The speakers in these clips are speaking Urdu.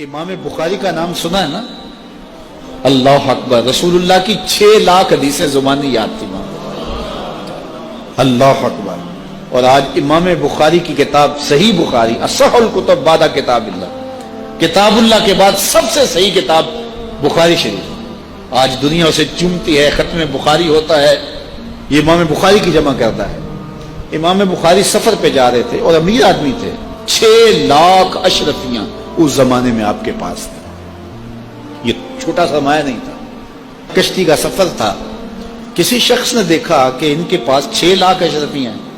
امام بخاری کا نام سنا ہے نا؟ اللہ اکبر، رسول اللہ کی 6 لاکھ حدیثیں زبانی یاد تھی امام بخاری۔ اللہ اکبر۔ اور آج امام بخاری کی کتاب صحیح بخاری، اصح الکتب بعد کتاب اللہ، کتاب اللہ کے بعد سب سے صحیح کتاب بخاری شریف آج دنیا اسے چومتی ہے۔ ختم بخاری ہوتا ہے، یہ امام بخاری کی جمع کرتا ہے۔ امام بخاری سفر پہ جا رہے تھے اور امیر آدمی تھے، 6 لاکھ اشرفیاں اس زمانے میں آپ کے پاس تھے۔ یہ چھوٹا سرمایہ نہیں تھا، کشتی کا سفر تھا۔ کسی شخص نے دیکھا کہ ان کے پاس 6 لاکھ اشرفیاں ہیں۔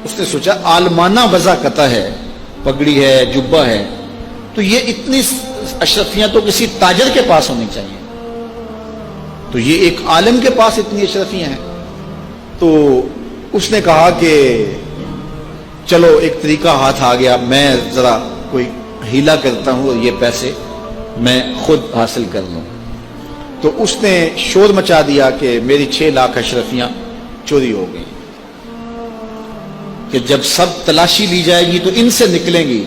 اس نے سوچا عالمانہ وضع قطع ہے، پگڑی ہے، جبہ ہے، تو یہ اتنی اشرفیاں تو کسی تاجر کے پاس ہونی چاہیے، تو یہ ایک عالم کے پاس اتنی اشرفیاں ہیں۔ تو اس نے کہا کہ چلو ایک طریقہ ہاتھ آ گیا، میں ذرا کوئی ہیلا کرتا ہوں اور یہ پیسے میں خود حاصل کر لوں۔ تو اس نے شور مچا دیا کہ میری 6 لاکھ اشرفیاں چوری ہو گئی، کہ جب سب تلاشی لی جائے گی تو ان سے نکلیں گی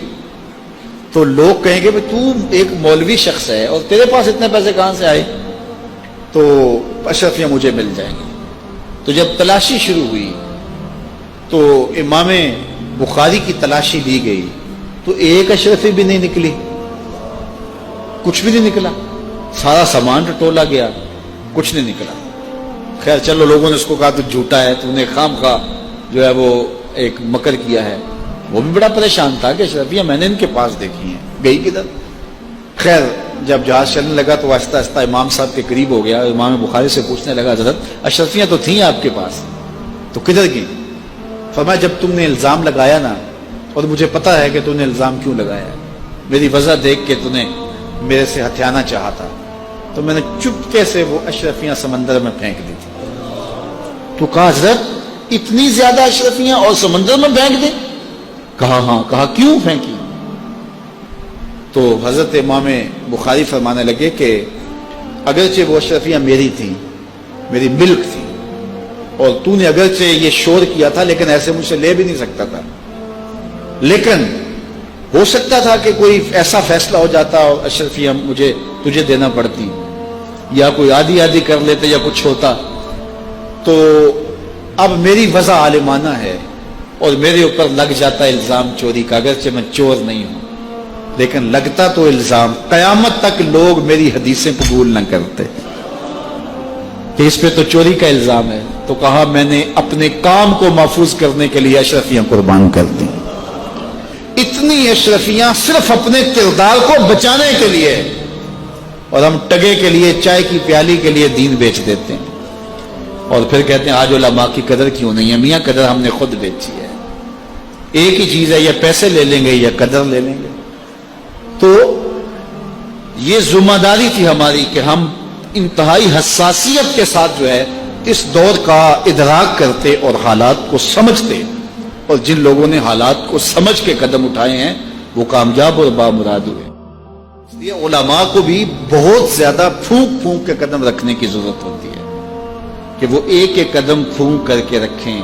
تو لوگ کہیں گے تو ایک مولوی شخص ہے اور تیرے پاس اتنے پیسے کہاں سے آئے، تو اشرفیاں مجھے مل جائیں گی۔ تو جب تلاشی شروع ہوئی تو امام بخاری کی تلاشی لی گئی تو ایک اشرفی بھی نہیں نکلی، کچھ بھی نہیں نکلا، سارا سامان ٹٹولا گیا، کچھ نہیں نکلا۔ خیر چلو، لوگوں نے اس کو کہا تو جھوٹا ہے، تو نے خام خواہ جو ہے وہ ایک مکر کیا ہے۔ وہ بھی بڑا پریشان تھا کہ اشرفیاں میں نے ان کے پاس دیکھی ہیں، گئی کدھر؟ خیر جب جہاز چلنے لگا تو آہستہ آہستہ امام صاحب کے قریب ہو گیا، امام بخاری سے پوچھنے لگا حضرت اشرفیاں تو تھیں آپ کے پاس، تو کدھر گئی؟ فرمایا جب تم نے الزام لگایا نا، اور مجھے پتا ہے کہ تم نے الزام کیوں لگایا ہے، میری وجہ دیکھ کے تم نے میرے سے ہتھیانا چاہا تھا، تو میں نے چپکے سے وہ اشرفیاں سمندر میں پھینک دی تھی۔ تو کہا حضرت اتنی زیادہ اشرفیاں اور سمندر میں پھینک دیں؟ کہا ہاں۔ کہا کیوں پھینکی؟ تو حضرت امام بخاری فرمانے لگے کہ اگرچہ وہ اشرفیاں میری تھیں، میری ملک تھی، اور تو نے اگرچہ یہ شور کیا تھا لیکن ایسے مجھ سے لے بھی نہیں سکتا تھا، لیکن ہو سکتا تھا کہ کوئی ایسا فیصلہ ہو جاتا اور اشرفیاں مجھے تجھے دینا پڑتی، یا کوئی آدھی آدھی کر لیتے یا کچھ ہوتا، تو اب میری وضع عالمانہ ہے اور میرے اوپر لگ جاتا الزام چوری کا، اگرچہ میں چور نہیں ہوں لیکن لگتا تو الزام، قیامت تک لوگ میری حدیثیں قبول نہ کرتے کہ اس پہ تو چوری کا الزام ہے۔ تو کہا میں نے اپنے کام کو محفوظ کرنے کے لیے اشرفیاں قربان کر دی۔ اتنی اشرفیاں صرف اپنے کردار کو بچانے کے لیے، اور ہم ٹگے کے لیے، چائے کی پیالی کے لیے دین بیچ دیتے ہیں، اور پھر کہتے ہیں آج علماء کی قدر کیوں نہیں ہے؟ میاں قدر ہم نے خود بیچی ہے۔ ایک ہی چیز ہے، یا پیسے لے لیں گے یا قدر لے لیں گے۔ تو یہ ذمہ داری تھی ہماری کہ ہم انتہائی حساسیت کے ساتھ جو ہے اس دور کا ادراک کرتے اور حالات کو سمجھتے، اور جن لوگوں نے حالات کو سمجھ کے قدم اٹھائے ہیں وہ کامیاب اور بامراد ہوئے۔ اس لیے علماء کو بھی بہت زیادہ پھونک پھونک کے قدم رکھنے کی ضرورت ہوتی ہے کہ وہ ایک ایک قدم پھونک کر کے رکھیں۔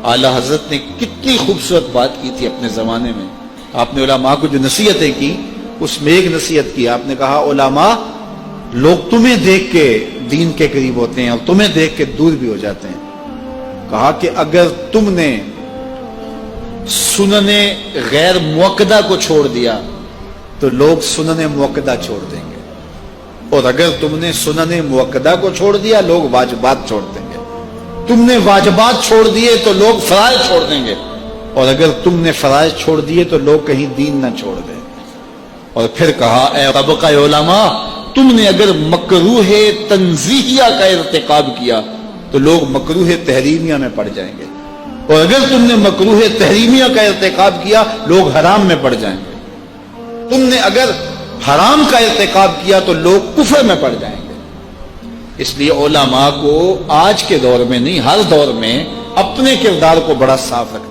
اعلیٰ حضرت نے کتنی خوبصورت بات کی تھی اپنے زمانے میں۔ آپ نے علماء کو جو نصیحتیں کی اس میں ایک نصیحت کی، آپ نے کہا علماء لوگ تمہیں دیکھ کے دین کے قریب ہوتے ہیں اور تمہیں دیکھ کے دور بھی ہو جاتے ہیں۔ کہا کہ اگر تم نے سنن غیر موقدہ کو چھوڑ دیا تو لوگ سنن موقدہ چھوڑ دیں گے، اور اگر تم نے سنن موقدہ کو چھوڑ دیا لوگ واجبات چھوڑ دیں گے، تم نے واجبات چھوڑ دیے تو لوگ فرائض چھوڑ دیں گے، اور اگر تم نے فرائض چھوڑ دیے تو لوگ کہیں دین نہ چھوڑ دیں۔ اور پھر کہا اے طبقہ علماء، تم نے اگر مکروہ تنزیہیہ کا ارتکاب کیا تو لوگ مکروہ تحریمیہ میں پڑ جائیں گے، اور اگر تم نے مکروہ تحریمیہ کا ارتکاب کیا لوگ حرام میں پڑ جائیں گے، تم نے اگر حرام کا ارتکاب کیا تو لوگ کفر میں پڑ جائیں گے۔ اس لیے علماء کو آج کے دور میں نہیں، ہر دور میں اپنے کردار کو بڑا صاف رکھنا